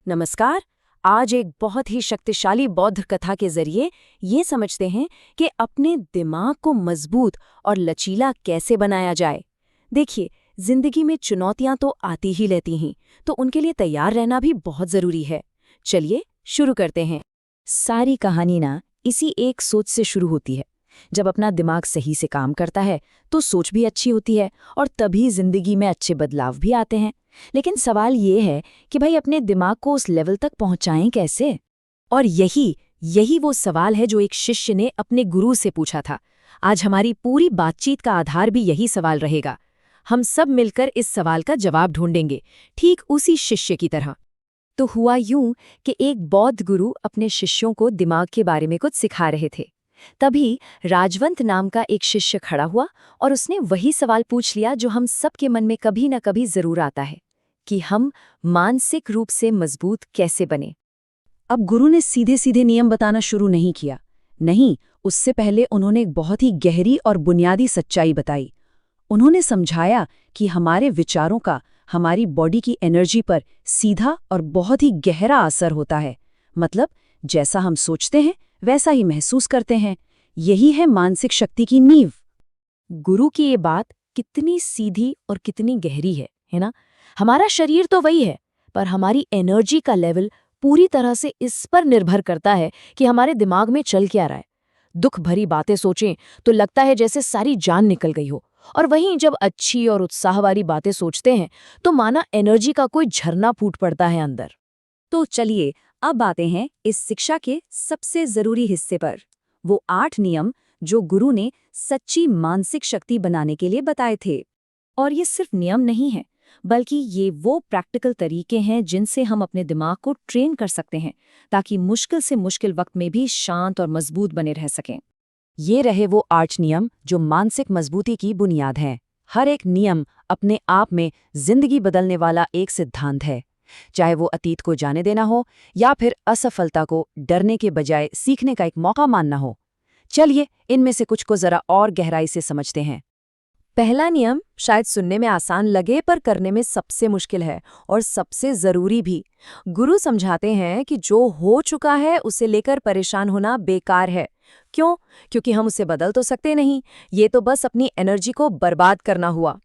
नमस्कार। आज एक बहुत ही शक्तिशाली बौद्ध कथा के जरिए ये समझते हैं कि अपने दिमाग को मजबूत और लचीला कैसे बनाया जाए। देखिए, जिंदगी में चुनौतियां तो आती ही रहती हैं, तो उनके लिए तैयार रहना भी बहुत जरूरी है। चलिए शुरू करते हैं। सारी कहानी ना इसी एक सोच से शुरू होती है। जब अपना दिमाग सही से काम करता है तो सोच भी अच्छी होती है और तभी जिंदगी में अच्छे बदलाव भी आते हैं। लेकिन सवाल ये है कि भाई अपने दिमाग को उस लेवल तक पहुंचाएं कैसे। और यही यही वो सवाल है जो एक शिष्य ने अपने गुरु से पूछा था। आज हमारी पूरी बातचीत का आधार भी यही सवाल रहेगा। हम सब मिलकर इस सवाल का जवाब ढूंढेंगे, ठीक उसी शिष्य की तरह। तो हुआ यूं कि एक बौद्ध गुरु अपने शिष्यों को दिमाग के बारे में कुछ सिखा रहे थे। तभी राजवंत नाम का एक शिष्य खड़ा हुआ और उसने वही सवाल पूछ लिया जो हम सबके मन में कभी न कभी जरूर आता है कि हम मानसिक रूप से मजबूत कैसे बने। अब गुरु ने सीधे सीधे नियम बताना शुरू नहीं किया। नहीं, उससे पहले उन्होंने एक बहुत ही गहरी और बुनियादी सच्चाई बताई। उन्होंने समझाया कि हमारे विचारों का हमारी बॉडी की एनर्जी पर सीधा और बहुत ही गहरा असर होता है। मतलब जैसा हम सोचते हैं वैसा ही महसूस करते हैं। यही है मानसिक शक्ति की नींव। गुरु की ये बात कितनी सीधी और कितनी गहरी है ना। हमारा शरीर तो वही है, पर हमारी एनर्जी का लेवल पूरी तरह से इस पर निर्भर करता है कि हमारे दिमाग में चल क्या रहा है। दुख भरी बातें सोचें तो लगता है जैसे सारी जान निकल गई हो, और वहीं जब अच्छी और उत्साह वाली बातें सोचते हैं तो माना एनर्जी का कोई झरना फूट पड़ता है अंदर। तो चलिए अब आते हैं इस शिक्षा के सबसे जरूरी हिस्से पर। वो 8 नियम जो गुरु ने सच्ची मानसिक शक्ति बनाने के लिए बताए थे। और ये सिर्फ नियम नहीं है, बल्कि ये वो प्रैक्टिकल तरीके हैं जिनसे हम अपने दिमाग को ट्रेन कर सकते हैं ताकि मुश्किल से मुश्किल वक्त में भी शांत और मजबूत बने रह सकें। ये रहे वो 8 नियम जो मानसिक मजबूती की बुनियाद हैं। हर एक नियम अपने आप में जिंदगी बदलने वाला एक सिद्धांत है। चाहे वो अतीत को जाने देना हो या फिर असफलता को डरने के बजाय सीखने का एक मौका मानना हो। चलिए इनमें से कुछ को जरा और गहराई से समझते हैं। पहला नियम शायद सुनने में आसान लगे पर करने में सबसे मुश्किल है और सबसे जरूरी भी। गुरु समझाते हैं कि जो हो चुका है उसे लेकर परेशान होना बेकार है। क्यों? क्योंकि हम उसे बदल तो सकते नहीं, ये तो बस अपनी एनर्जी को बर्बाद करना हुआ।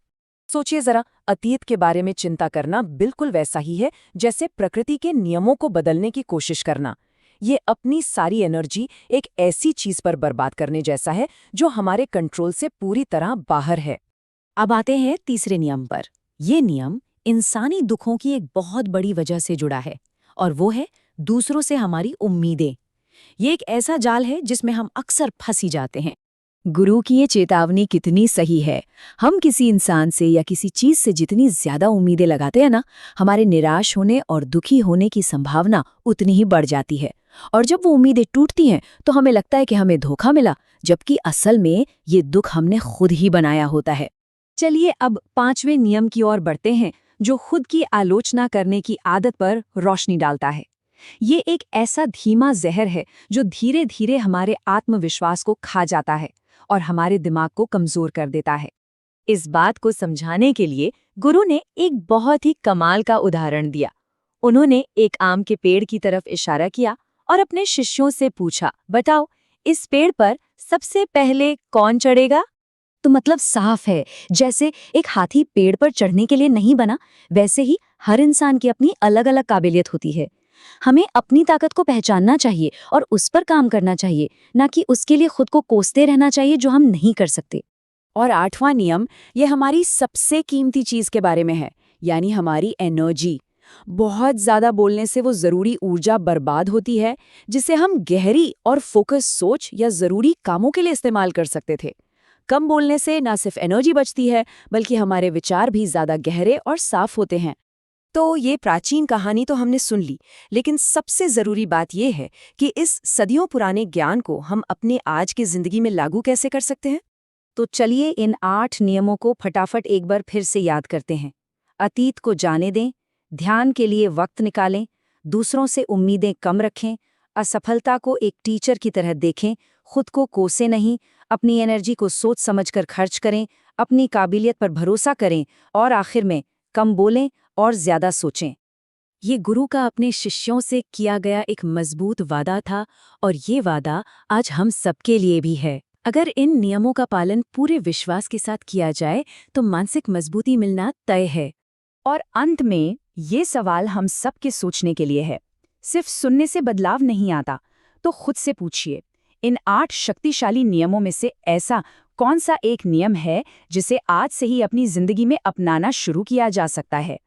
सोचिए जरा, अतीत के बारे में चिंता करना बिल्कुल वैसा ही है जैसे प्रकृति के नियमों को बदलने की कोशिश करना। ये अपनी सारी एनर्जी एक ऐसी चीज पर बर्बाद करने जैसा है जो हमारे कंट्रोल से पूरी तरह बाहर है। अब आते हैं तीसरे नियम पर। ये नियम इंसानी दुखों की एक बहुत बड़ी वजह से जुड़ा है, और वो है दूसरों से हमारी उम्मीदें। ये एक ऐसा जाल है जिसमें हम अक्सर फंसी जाते हैं। गुरु की ये चेतावनी कितनी सही है। हम किसी इंसान से या किसी चीज से जितनी ज्यादा उम्मीदें लगाते हैं ना, हमारे निराश होने और दुखी होने की संभावना उतनी ही बढ़ जाती है। और जब वो उम्मीदें टूटती हैं तो हमें लगता है कि हमें धोखा मिला, जबकि असल में ये दुख हमने खुद ही बनाया होता है। चलिए अब 5वें नियम की ओर बढ़ते हैं, जो खुद की आलोचना करने की आदत पर रोशनी डालता है। ये एक ऐसा धीमा जहर है जो धीरे धीरे हमारे आत्मविश्वास को खा जाता है और हमारे दिमाग को कमजोर कर देता है। इस बात को समझाने के लिए गुरु ने एक बहुत ही कमाल का उदाहरण दिया। उन्होंने एक आम के पेड़ की तरफ इशारा किया और अपने शिष्यों से पूछा, बताओ इस पेड़ पर सबसे पहले कौन चढ़ेगा? तो मतलब साफ है, जैसे एक हाथी पेड़ पर चढ़ने के लिए नहीं बना, वैसे ही हर इंसान की अपनी अलग अलग काबिलियत होती है। हमें अपनी ताकत को पहचानना चाहिए और उस पर काम करना चाहिए, ना कि उसके लिए खुद को कोसते रहना चाहिए जो हम नहीं कर सकते। और 8वां नियम, ये हमारी सबसे कीमती चीज के बारे में है, यानी हमारी एनर्जी। बहुत ज्यादा बोलने से वो जरूरी ऊर्जा बर्बाद होती है जिसे हम गहरी और फोकस सोच या जरूरी कामों के लिए इस्तेमाल कर सकते थे। कम बोलने से ना सिर्फ एनर्जी बचती है, बल्कि हमारे विचार भी ज्यादा गहरे और साफ होते हैं। तो ये प्राचीन कहानी तो हमने सुन ली, लेकिन सबसे जरूरी बात यह है कि इस सदियों पुराने ज्ञान को हम अपने आज की जिंदगी में लागू कैसे कर सकते हैं। तो चलिए इन 8 नियमों को फटाफट एक बार फिर से याद करते हैं। अतीत को जाने दें, ध्यान के लिए वक्त निकालें, दूसरों से उम्मीदें कम रखें, असफलता को एक टीचर की तरह देखें, खुद को कोसे नहीं, अपनी एनर्जी को सोच समझकर खर्च करें, अपनी काबिलियत पर भरोसा करें और आखिर में कम बोलें और ज्यादा सोचें। ये गुरु का अपने शिष्यों से किया गया एक मजबूत वादा था और ये वादा आज हम सबके लिए भी है। अगर इन नियमों का पालन पूरे विश्वास के साथ किया जाए तो मानसिक मजबूती मिलना तय है। और अंत में ये सवाल हम सबके सोचने के लिए है। सिर्फ सुनने से बदलाव नहीं आता, तो खुद से पूछिए, इन 8 शक्तिशाली नियमों में से ऐसा कौन सा एक नियम है जिसे आज से ही अपनी जिंदगी में अपनाना शुरू किया जा सकता है।